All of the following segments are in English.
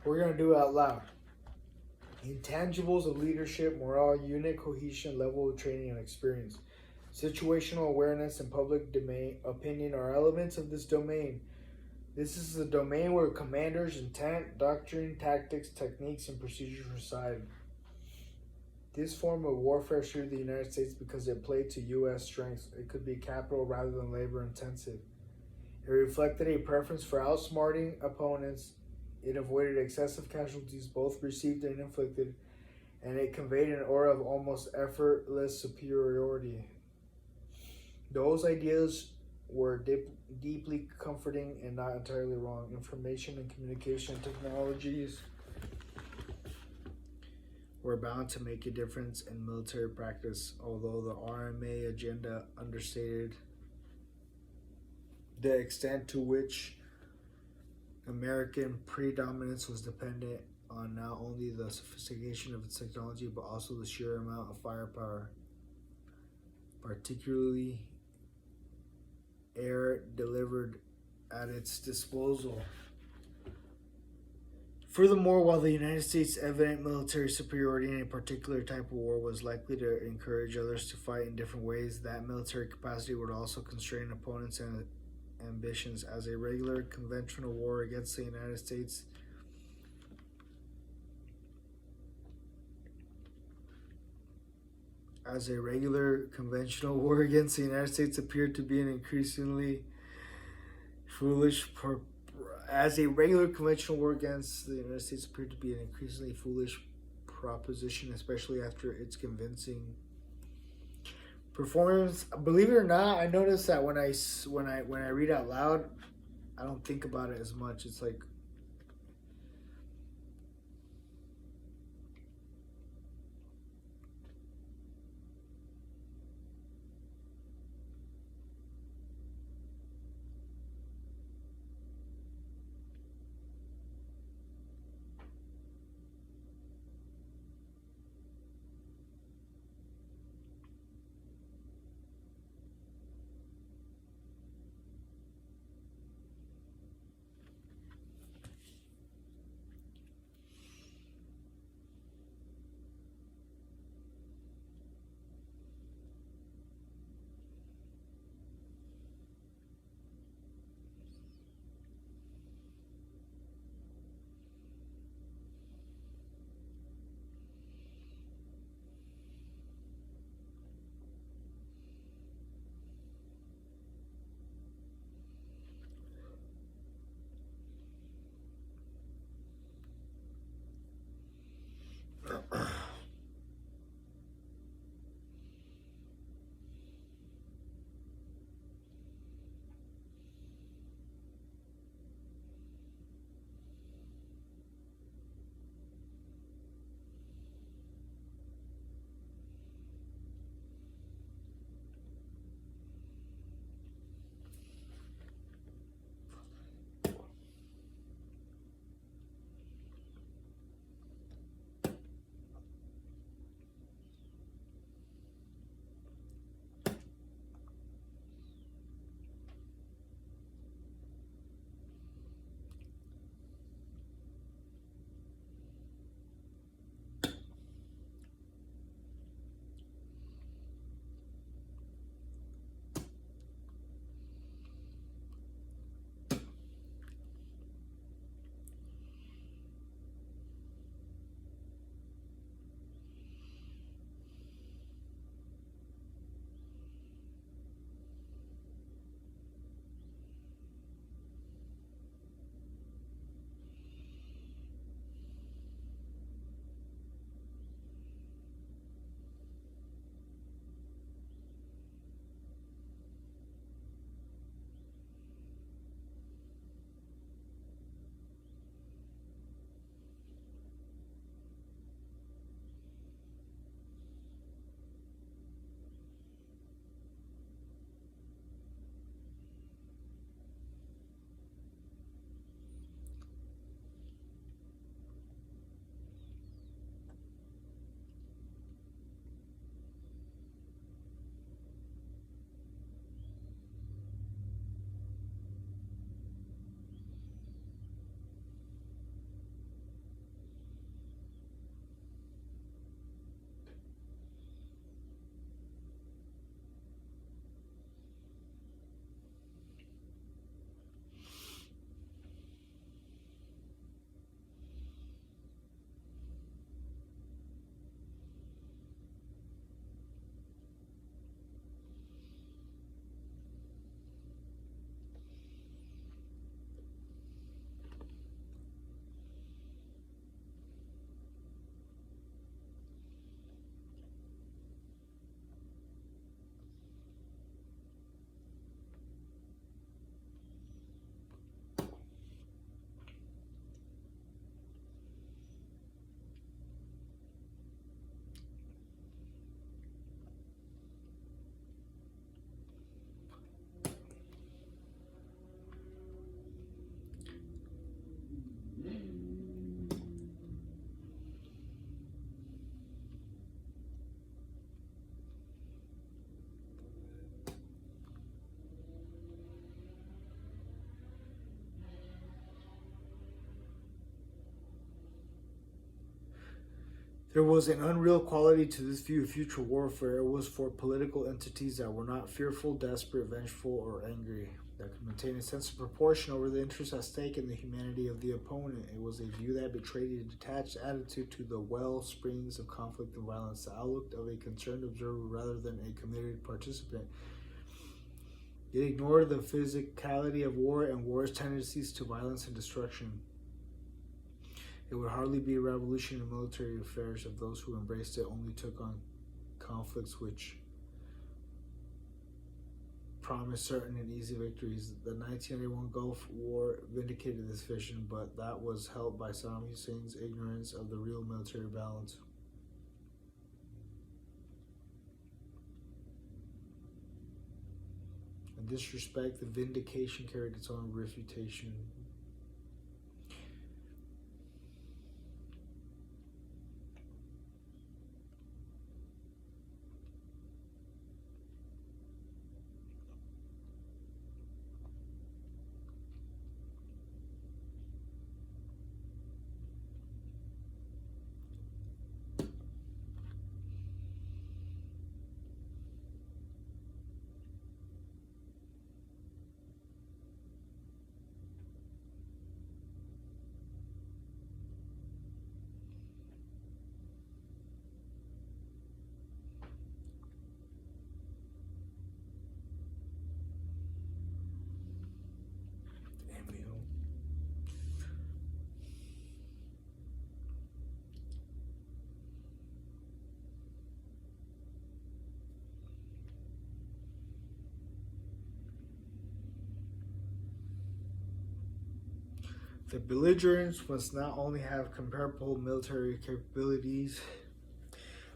We're going to do it out loud. Intangibles of leadership, morale, unit cohesion, level of training, and experience. Situational awareness and public domain opinion are elements of this domain. This is the domain where commanders' intent, doctrine, tactics, techniques, and procedures reside. This form of warfare suited the United States because it played to U.S. strengths. It could be capital rather than labor intensive. It reflected a preference for outsmarting opponents. It avoided excessive casualties, both received and inflicted, and it conveyed an aura of almost effortless superiority. Those ideas were deeply comforting and not entirely wrong. Information and communication technologies were bound to make a difference in military practice, although the RMA agenda understated the extent to which American predominance was dependent on not only the sophistication of its technology but also the sheer amount of firepower, particularly air delivered at its disposal. Furthermore, while the United States' evident military superiority in a particular type of war was likely to encourage others to fight in different ways, that military capacity would also constrain opponents' and ambitions. As a regular conventional war against the United States appeared to be an increasingly foolish proposition, especially after its convincing performance. Believe it or not, I noticed that when I read out loud, I don't think about it as much. It's like There was an unreal quality to this view of future warfare. It was for political entities that were not fearful, desperate, vengeful, or angry, that could maintain a sense of proportion over the interests at stake and the humanity of the opponent. It was a view that betrayed a detached attitude to the well springs of conflict and violence, the outlook of a concerned observer rather than a committed participant. It ignored the physicality of war and war's tendencies to violence and destruction. It would hardly be a revolution in military affairs if those who embraced it only took on conflicts which promised certain and easy victories. The 1991 Gulf War vindicated this vision, but that was helped by Saddam Hussein's ignorance of the real military balance. In this respect, the vindication carried its own refutation. The belligerents must not only have comparable military capabilities,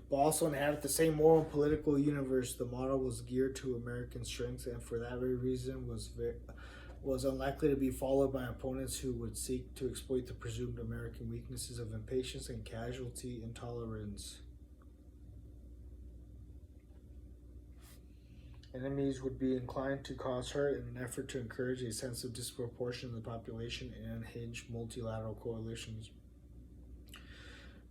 but also inhabit the same moral and political universe. The model was geared to American strengths, and for that very reason was unlikely to be followed by opponents who would seek to exploit the presumed American weaknesses of impatience and casualty intolerance. Enemies would be inclined to cause hurt in an effort to encourage a sense of disproportion in the population and unhinged multilateral coalitions.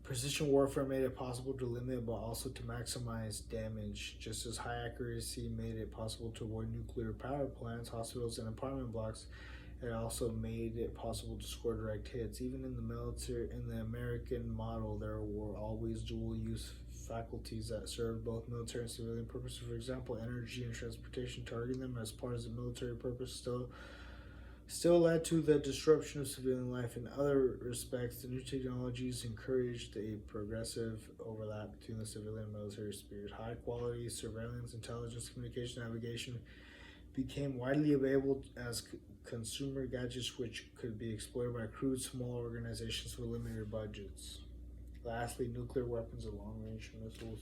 Precision warfare made it possible to limit but also to maximize damage, just as high accuracy made it possible to avoid nuclear power plants, hospitals, and apartment blocks. It also made it possible to score direct hits. Even in the American model, there were always dual-use faculties that served both military and civilian purposes. For example, energy and transportation, targeting them as part of the military purpose still led to the disruption of civilian life. In other respects, the new technologies encouraged a progressive overlap between the civilian and military spheres. High-quality surveillance, intelligence, communication, navigation became widely available as consumer gadgets which could be exploited by crude, small organizations with limited budgets. Lastly, nuclear weapons and long-range missiles.